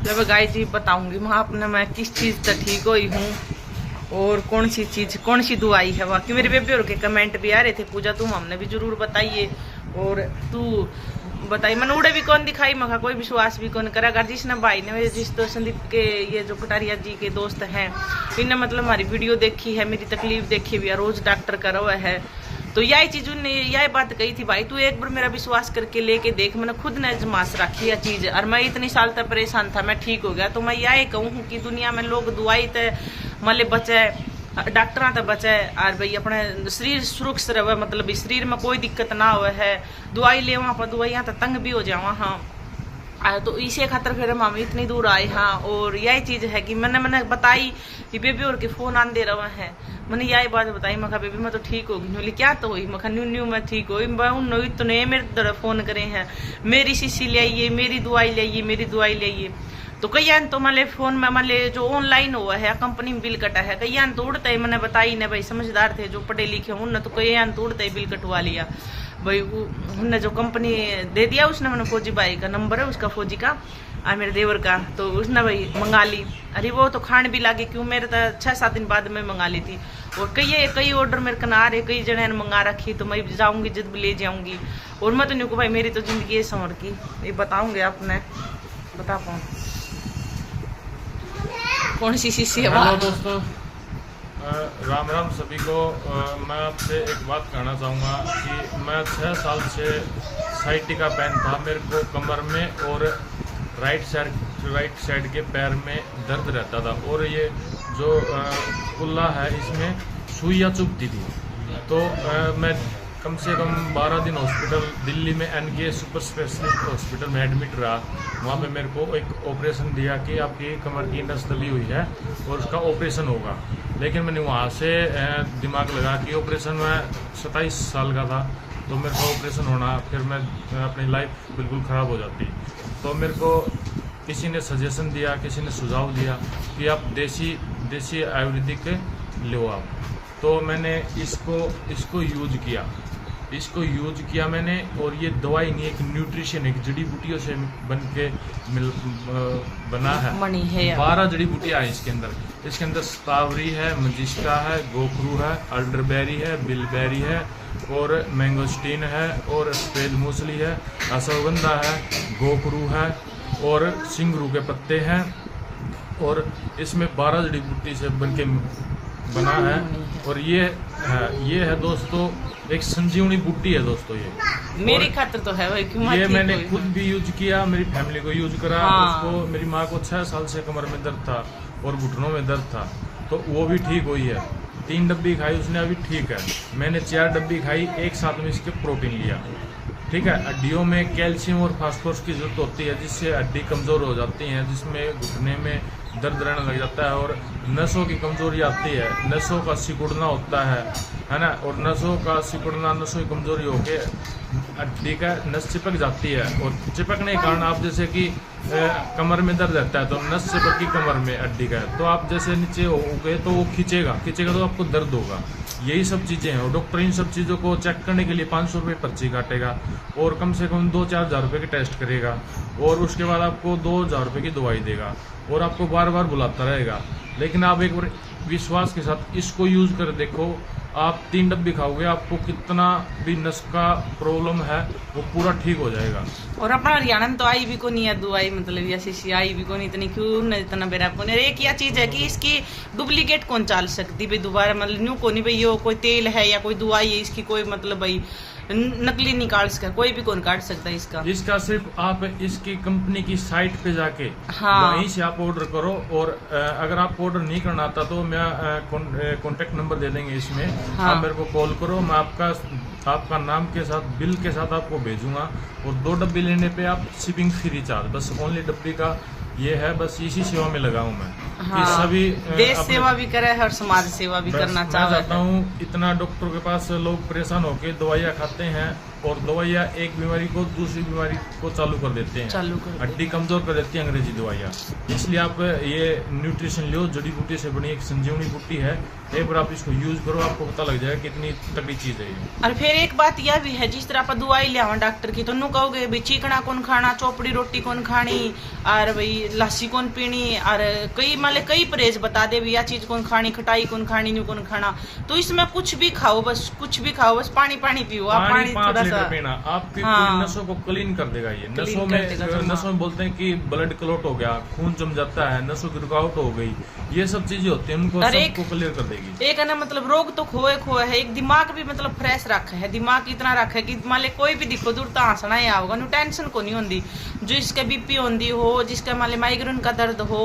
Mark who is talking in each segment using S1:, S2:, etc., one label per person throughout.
S1: जब गाय जी बताऊंगी मैं आपने मैं किस चीज से ठीक हुई हूँ और कौन सी चीज कौन सी दवाई है। बाकी मेरे बेबी और के कमेंट भी आ रहे थे, पूजा तुम हमने भी जरूर बताइए और तू बताई। मैंने उड़े भी कौन दिखाई, मखा कोई विश्वास भी कौन करा। अगर जिसने भाई ने जिस तो संदीप के ये जो कटारिया जी के दोस्त हैं इन्हें मतलब हमारी वीडियो देखी है, मेरी तकलीफ देखी हुई है, रोज डॉक्टर करा हुआ है, तो यही चीज उन्होंने यही बात कही थी, भाई तू एक बार मेरा विश्वास करके लेके देख। मैंने खुद ने जमास रखी है चीज और मैं इतनी साल तक परेशान था, मैं ठीक हो गया। तो मैं यही कहूँ कि दुनिया में लोग दुआई तय मले बचे, डॉक्टर तक बचे और भाई अपने शरीर सुरक्षित रहे, मतलब शरीर में कोई दिक्कत ना हो है। दवाई ले वहाँ पर दवाइयाँ तो तंग भी हो जावा। हाँ तो इसे खातर फिर हम इतनी दूर आए। हाँ और यही चीज है कि मैंने बताई कि बेबी और के फोन आन दे रहा है, मैंने यही बात बताई। मखा बेबी मैं तो ठीक होगी, बोली क्या तो हुई, मखा न्यू मैं ठीक हुई। उन तो नहीं मेरे तरफ फोन करे हैं, मेरी शीशी ले आइए, मेरी दवाई ले आइए, मेरी दवाई ले आइए। तो कई तो माले फोन में माले जो ऑनलाइन हुआ है कंपनी में बिल कटा है, कई तो उड़ते ही मैंने बताई ना भाई, समझदार थे जो पढ़े लिखे उनने तो कई तो उड़ते ही बिल कटवा लिया भाई। उनने जो कंपनी दे दिया उसने, मैंने फौजी भाई का नंबर है उसका, फौजी का और मेरे देवर का, तो उसने भाई मंगा ली। अरे वो तो खान भी लागे, क्यों मेरे तो 6-7 दिन बाद में मंगा ली थी। और कई ऑर्डर मेरे को आ रहे, कई जने ने मंगा रखी, तो मैं जाऊंगी जब भी ले जाऊंगी। और मैं तो नहीं को भाई मेरी तो जिंदगी संवर की, ये बताऊंगे आपने, बता पाऊँ कौन सी शीशी है।
S2: हेलो दोस्तों, राम राम सभी को। मैं आपसे एक बात कहना चाहूँगा कि मैं 6 साल से साइटिका पेन था, मेरे को कमर में और राइट साइड के पैर में दर्द रहता था और ये जो कुल्ला है इसमें सुइयाँ चुभती थी। तो मैं कम से कम 12 दिन हॉस्पिटल दिल्ली में NK सुपर स्पेशलिस्ट हॉस्पिटल में एडमिट रहा। वहाँ पे मेरे को एक ऑपरेशन दिया कि आपकी कमर की नस दबी हुई है और उसका ऑपरेशन होगा। लेकिन मैंने वहाँ से दिमाग लगा कि ऑपरेशन में 27 साल का था, तो मेरे को ऑपरेशन होना, फिर मैं अपनी लाइफ बिल्कुल ख़राब हो जाती। तो मेरे को किसी ने सजेशन दिया, किसी ने सुझाव दिया कि आप देसी आयुर्वेदिक लो आप। तो मैंने इसको यूज किया मैंने। और ये दवाई नहीं, एक न्यूट्रिशन, एक जड़ी बूटियों से बना है। 12 जड़ी बूटियाँ हैं इसके अंदर स्ट्रॉबेरी है, मजिस्टा है, गोखरू है, अल्डरबेरी है, बिलबेरी है और मैंगोस्टीन है और सफेद मूसली है, अश्वगंधा है, गोखरू है और सिंगरू के पत्ते हैं। और इसमें 12 जड़ी बूटी से बनके बना है। और ये है दोस्तों एक संजीवनी बूटी है दोस्तों। ये
S1: मेरी खातिर तो है भाई, क्यों
S2: ये मैंने खुद भी यूज किया, मेरी फैमिली को यूज करा।
S1: हाँ।
S2: उसको मेरी माँ को 6 साल से कमर में दर्द था और घुटनों में दर्द था, तो वो भी ठीक हुई है। 3 डब्बी खाई उसने, अभी ठीक है। मैंने 4 डब्बी खाई, एक साथ में इसके प्रोटीन लिया, ठीक है। हड्डियों में कैल्शियम और फास्फोरस की जरूरत होती है, जिससे हड्डी कमज़ोर हो जाती हैं, जिसमें घुटने में दर्द रहने लग जाता है और नसों की कमजोरी आती है, नसों का सिकुड़ना होता है ना। और नसों का सिकुड़ना, नसों की कमजोरी होके हड्डी का नस चिपक जाती है। और चिपकने के कारण आप जैसे कि कमर में दर्द रहता है तो नस चिपकी कमर में हड्डी का है, तो आप जैसे नीचे हो गए तो वो खींचेगा तो आपको दर्द होगा। यही सब चीज़ें हैं। और डॉक्टर इन सब चीज़ों को चेक करने के लिए 500 रुपये पर्ची काटेगा और कम से कम 2-4 हज़ार रुपये के टेस्ट करेगा और उसके बाद आपको 2,000 रुपये की दवाई देगा और आपको बार बार बुलाता रहेगा। लेकिन आप एक बार विश्वास के साथ इसको यूज कर देखो, आप 3 डब्बी खाओगे, आपको कितना भी नस का प्रॉब्लम है वो पूरा ठीक हो जाएगा।
S1: और अपना हरियाणा में तो आई भी को नहीं है दवाई, मतलब या शीशी आई भी को नहीं, इतनी क्यों नहीं, इतना बेरा को नहीं। एक यह चीज है कि इसकी डुप्लीकेट कौन चाल सकती भाई दोबारा, मतलब न्यू को नहीं भाई, ये कोई तेल है या कोई दवाई है इसकी कोई मतलब भाई नकली निकाल सका, कोई भी कौन काट सकता है इसका
S2: सिर्फ आप इसकी कंपनी की साइट पे जाके वहीं से आप ऑर्डर करो। और अगर आप ऑर्डर नहीं करना आता तो मैं कॉन्टेक्ट नंबर दे देंगे इसमें, आप मेरे को कॉल करो, मैं आपका नाम के साथ बिल के साथ आपको भेजूंगा। और 2 डब्बी लेने पे आप शिपिंग फ्री चार्ज, बस ओनली डब्बी का ये है, बस इसी सेवा में लगा हूँ मैं।
S1: हाँ,
S2: सभी
S1: देश सेवा भी करे और समाज सेवा भी करना चाहता
S2: हूँ। इतना डॉक्टर के पास लोग परेशान होकर दवाइयाँ खाते हैं और दवाइयाँ एक बीमारी को दूसरी बीमारी को चालू कर देते हैं,
S1: चालू कर देते
S2: हड्डी कमजोर कर देती है अंग्रेजी दवाइयाँ। इसलिए आप ये न्यूट्रिशन लो, जड़ी बूटी से बनी एक संजीवनी बूटी है, एक बार आप इसको यूज करो, आपको पता लग जाएगा कितनी तगड़ी चीज है ये।
S1: और फिर एक बात यह भी है, जिस तरह आप दवाई ले आवा डॉक्टर की तो नु कहोगे भाई चिकना कौन खाना, चौपड़ी रोटी कौन खानी, और भाई लस्सी कौन पीनी, और कई परहेज बता दे यह चीज कौन खानी, खटाई कौन खानी, न्यू कौन खाना। तो इसमें कुछ भी खाओ, बस कुछ भी खाओ, बस पानी पियो। आप पानी
S2: 5
S1: थोड़ा
S2: लीटर
S1: सा
S2: पीना आपकी
S1: हाँ,
S2: पूरी नसों को क्लीन कर देगा ये।
S1: क्लीन कर देगा,
S2: नसों में बोलते हैं कि ब्लड क्लॉट हो गया, खून जम जाता है, नसों की रुकावट हो गई, ये सब चीजें होती हैं, उनको सबको क्लियर कर देगी।
S1: एक है ना मतलब रोग तो खोए है, एक दिमाग भी मतलब फ्रेश रखा है, दिमाग इतना रखा है कि मान ले कोई भी दिखो दूर तो हंसना ही आओगा, नु टेंशन को नहीं होती। जो इसका बीपी होती हो, जिसका मान ले माइग्रेन का दर्द हो,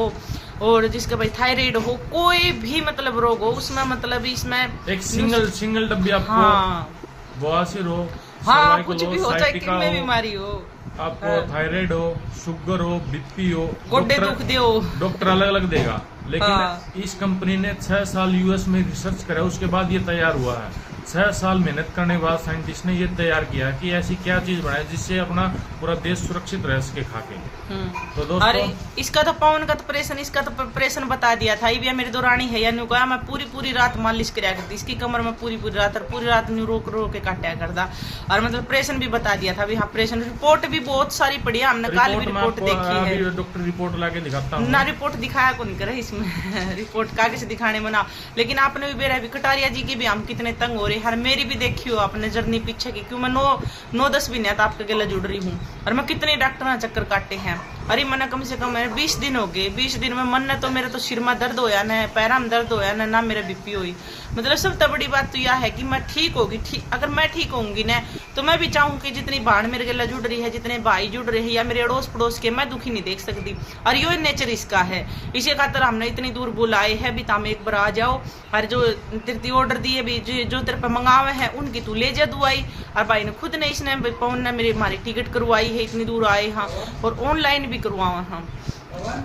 S1: और जिसका भाई थायराइड हो, कोई भी मतलब रोग हो, उसमें मतलब इसमें
S2: एक सिंगल डब्बी आपको,
S1: हाँ
S2: बवासीर हो,
S1: हाँ कुछ भी हो, चाहे कितनी बीमारी हो,
S2: आपको थायराइड हो, शुगर हो, बीपी हो,
S1: गोड्डे दुख दे हो,
S2: डॉक्टर अलग अलग देगा। लेकिन इस कंपनी ने 6 साल यूएस में रिसर्च करा, उसके बाद ये तैयार हुआ है। 6 साल मेहनत करने के बाद साइंटिस्ट ने ये तैयार किया कि ऐसी क्या चीज बनाए जिससे अपना पूरा देश सुरक्षित रह सके खा के। तो दोस्तों,
S1: अरे इसका तो पवन का तो ऑपरेशन, इसका तो ऑपरेशन बता दिया था। ये मेरी दौरानी है या कहा मैं पूरी रात मालिश कराया करती, इसकी कमर में पूरी रात, और पूरी रात न्यू रोक के काटा करता, और मतलब ऑपरेशन भी बता दिया था। अभी हाँ ऑपरेशन रिपोर्ट भी बहुत सारी पड़ी है, हमने कल भी रिपोर्ट देखी है।
S2: डॉक्टर रिपोर्ट लाके दिखाता हूं
S1: ना, रिपोर्ट दिखाया को नहीं करे इसमें रिपोर्ट कागज दिखाने में ना। लेकिन आपने भी बेरा भी कटारिया जी की भी हम कितने तंग हो रहे हैं, मेरी भी देखी हो आपने जर्नी पीछे की, क्यों मैं 9-10 भी नहीं था आपके गले जुड़ रही हूँ, और मैं कितने डॉक्टर चक्कर काटे हैं। अरे मैंने कम से कम 20 दिन हो गए, 20 दिन में मन ने तो मेरे तो सिर में दर्द होया ना, पैरा में दर्द होया ना मेरा बीपी हुई। मतलब सबसे बड़ी बात तो यह है कि मैं ठीक होगी, अगर मैं ठीक होंगी ना तो मैं भी चाहूँ कि जितनी बहन मेरे गले जुड़ रही है, जितने भाई जुड़ रहे हैं, या मेरे अड़ोस पड़ोस के, मैं दुखी नहीं देख सकती। और यो नेचर इसका है, इसी खातर हमने इतनी दूर बुलाए है भी ताम एक बार आ जाओ, और जो तेरे ऑर्डर दिए भी जो तेरे पे मंगावे हैं उनकी तू ले जा दुआई। और भाई ने खुद ने, इसने पवन ने मेरी हमारी टिकट करवाई है, इतनी दूर आए हाँ, और ऑनलाइन भी करवाओ हाँ।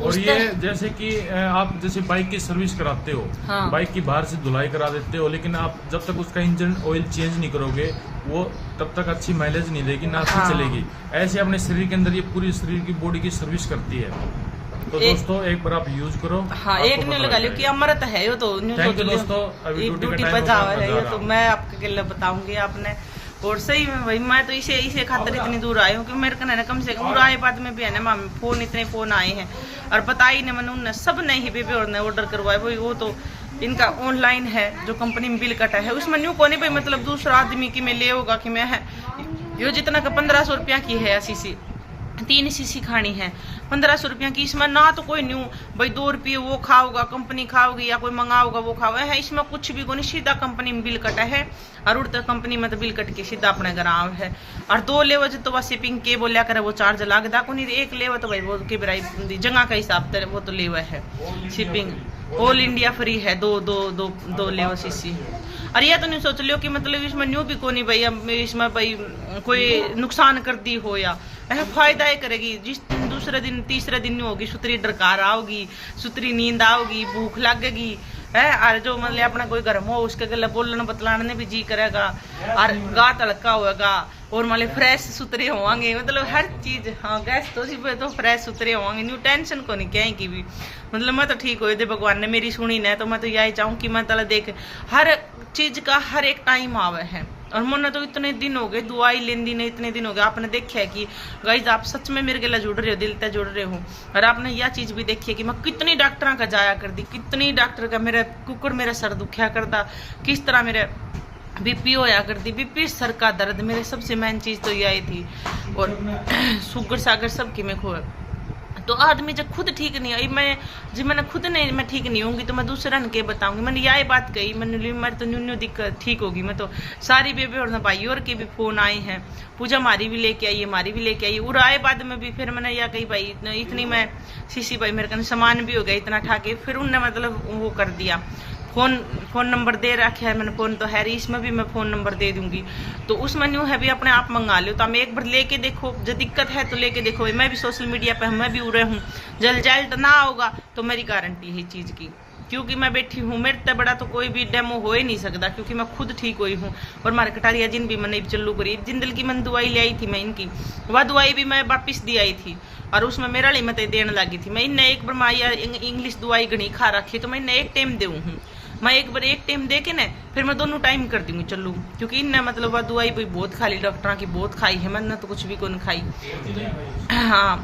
S2: और ये जैसे कि आप जैसे बाइक की सर्विस कराते हो,
S1: हाँ।
S2: बाइक की बाहर से धुलाई करा देते हो, लेकिन आप जब तक उसका इंजन ऑयल चेंज नहीं करोगे वो तब तक अच्छी माइलेज नहीं देगी, ना अच्छी चलेगी। ऐसे अपने शरीर के अंदर ये पूरी शरीर की बॉडी की सर्विस करती है। तो दोस्तों एक बार आप यूज करो।
S1: हाँ, एक न्यू लगा लियो कि अमृत है ये तो।
S2: थैंक यू दोस्तों, अभी
S1: ड्यूटी पर जावा है ये तो मैं आपके लिए बताऊंगी आपने। और सही में भाई मैं तो इसे खातर इतनी दूर आई हूँ कि मेरे को ना कम से कम आए बाद में भी है ना इतने फोन आए हैं, और पता ही नहीं मैंने उनने सब नहीं बेबी और ने ऑर्डर करवाए भाई। वो तो इनका ऑनलाइन है, जो कंपनी में बिल कटा है उसमें न्यू को नहीं भाई, मतलब दूसरा आदमी की मैं ले होगा कि मैं है यो जितना का 1500 रुपया की है सीसी, 3 सीसी खानी है 1500 रुपया की। इसमें ना तो कोई न्यू भाई 2 रुपये वो खाओगा कंपनी खाओगी, या कोई मंगाओगा वो खाओगा है, इसमें कुछ भी को नहीं, सीधा कंपनी में बिल कटा है, और उड़ता कंपनी में तो बिल कट के सीधा अपने घर आव है। और 2 लेव तो वह शिपिंग के बोलिया करे वो चार्ज लागदा को नहीं, 1 लेव तो भाई वो के बराई जगह का हिसाब से वो तो लेवा है, शिपिंग ऑल इंडिया फ्री है। दो लेव सीसी। और यह तो नहीं सोच लियो कि मतलब इसमें न्यू भी को नहीं भाई, इसमें भाई कोई नुकसान कर दी हो, या फायदा ही करेगी। जिस दूसरे दिन तीसरे दिन नहीं होगी, सुतरी डरकार आओगी, सुतरी नींद आओगी, भूख लगेगी है, और जो मतलब अपना कोई गर्म हो उसके गले बोलने बतलाने भी जी करेगा, और गा तड़का होगा, और मतलब फ्रेश सुतरे होंगे, मतलब हर चीज। हाँ गैस तो फ्रेश सुतरे होंगे, न्यू टेंशन को नहीं कहीं की भी। मतलब मैं तो ठीक हो दे, भगवान ने मेरी सुनी न, तो मैं तो यही चाहूँ कि मैं तला देख हर चीज का हर एक टाइम आवे है। और मन तो इतने दिन हो गए दवाई लेंदी ने, इतने दिन हो गए। आपने देखा है कि गाइस आप सच में मेरे गला जुड़ रहे हो, दिल तक जुड़ रहे हो। और आपने यह चीज भी देखी है कि मैं कितनी डॉक्टर का जाया कर दी, कितनी डॉक्टर का मेरा कुकर मेरा सर दुखया करता, किस तरह मेरे बीपी होया करती, बीपी सर का दर्द, मेरे सबसे मेन चीज तो यही थी। और शुगर सागर सबकी मैं खो, तो आदमी जब खुद ठीक नहीं है, मैंने खुद नहीं, मैं ठीक नहीं होंगी तो मैं दूसरा ने के बताऊंगी। मैंने यही बात कही, मेरे तो न्यू दिक्कत ठीक होगी। मैं तो सारी बेबी और भाई और के भी फोन आए हैं, पूजा हमारी भी लेके आई, हमारी भी लेके आई। और आए बाद में भी फिर मैंने यह कही भाई इतनी मैं सीसी भाई मेरे कहीं सामान भी हो गया इतना ठाके, फिर उनने मतलब वो कर दिया, फोन नंबर दे रखा है मैंने, फोन तो है रही, इसमें भी मैं फोन नंबर दे दूंगी। तो उसमें न्यू है भी अपने आप मंगा लो। तो हम एक बार लेके देखो, जो दिक्कत है तो लेके देखो। मैं भी सोशल मीडिया पे मैं भी उड़े हूँ, जल ना होगा तो मेरी गारंटी है चीज की। क्योंकि मैं बैठी हूँ, मेरे से बड़ा तो कोई भी डेमो हो ही नहीं सकता, क्योंकि मैं खुद ठीक हुई हूँ। और मारे कटारिया जिन भी मैंने चल्लू करी जिंदल की मैंने दवाई ले आई थी, मैं इनकी वह दवाई भी मैं वापिस दी आई थी, और उसमें मेरा ही मत देने लगी थी। मैं इन्हें एक बार माया इंग्लिश दवाई घनी खा रखी, तो मैं इन्हें एक टाइम देऊँ हूँ, मैं एक बार एक टाइम दे के ना फिर मैं दोनों टाइम कर दूंगी चलू, क्योंकि इनने मतलब वह दवाई भी बहुत खा ली, डॉक्टर की बहुत खाई है, मैंने तो कुछ भी कौन खाई। हाँ,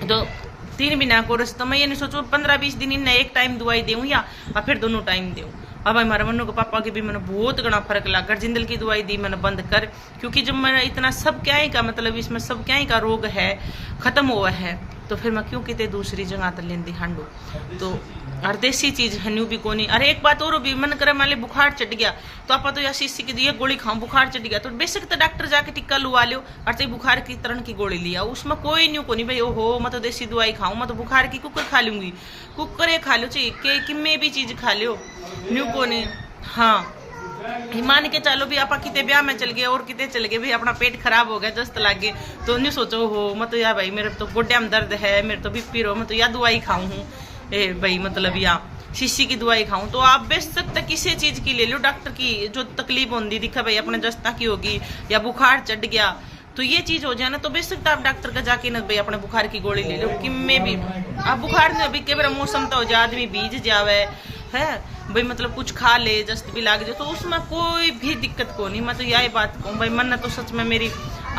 S1: तो 3 महीना कोर्स, तो मैं ये नहीं सोचू 15-20 दिन इन्हें एक टाइम दवाई दूँ या फिर दोनों टाइम दूँ। अब हमारे मनु के पापा के भी मैंने बहुत घना फर्क लगा, जिंदल की दवाई दी मैंने बंद कर, क्योंकि जब मैं इतना सब क्या ही का मतलब इसमें सब क्या ही का रोग है खत्म हुआ है, तो फिर मैं क्यों कितने दूसरी जगह तक लेंदी हांडू। तो और देसी चीज है न्यू भी कोनी। अरे एक बात और भी मन करे, मान ली बुखार चढ़ गया तो आप तो या शीशी की दिए गोली खाऊं, बुखार चढ़ गया तो बेशक तो डॉक्टर जाके टिक्का लुवा लो, और चाहे बुखार की तरह की गोली लिया, उसमें कोई न्यू कोनी भाई ओहो मैं तो देसी दवाई खाऊं, मैं तो बुखार की कुकर खा लूंगी, कुकर खा लो चाहिए के किम्मे भी चीज खा लो न्यू कोनी। हाँ, मान के चलो भी आप कितने ब्याह में चल गए और कितने चल गए, भाई अपना पेट खराब हो गया दस्त लग गए, तो नहीं सोचो हो मैं तो यार भाई मेरे तो गोड्या में दर्द है, मेरे तो बीपी रो, मैं तो या दवाई खाऊं हूँ भाई मतलब या शीशी की दवाई खाऊं। तो आप बेशक तक किसी चीज की ले लो, डॉक्टर की जो तकलीफ होती दिखा भाई अपने दस्ता की होगी या बुखार चढ़ गया तो ये चीज हो जाए ना, तो बेशक आप डॉक्टर का जाके ना भाई अपने बुखार की गोली ले लो, किम्मे भी आप बुखार नहीं अभी के मौसम तो हो जाए आदमी बीज जावे है भाई, मतलब कुछ खा ले जस्ट भी लाग जाए तो उसमें कोई भी दिक्कत को नहीं। मैं तो यही बात कहूँ भाई, मन तो सच में मेरी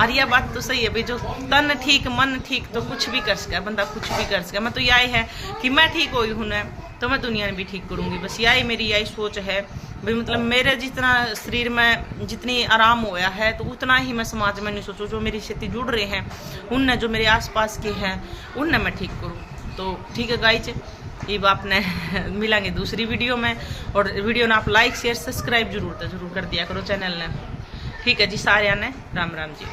S1: और यह बात तो सही है भाई, जो तन ठीक मन ठीक तो कुछ भी कर सके बंदा, कुछ भी कर सके। मैं तो यही है कि मैं ठीक हुई हूँ ना तो मैं दुनिया में भी ठीक करूँगी, बस यही मेरी यही सोच है भाई। मतलब मेरे जितना शरीर में जितनी आराम होया है तो उतना ही मैं समाज में नहीं सोचूँ, जो मेरी क्षेत्र जुड़ रहे हैं उनने, जो मेरे आसपास के हैं उनने मैं ठीक करूँ। तो ठीक है गाइज, ये आपने मिलेंगे दूसरी वीडियो में, और वीडियो ने आप लाइक शेयर सब्सक्राइब जरूर कर दिया करो चैनल ने। ठीक है जी, सारे ने राम राम जी।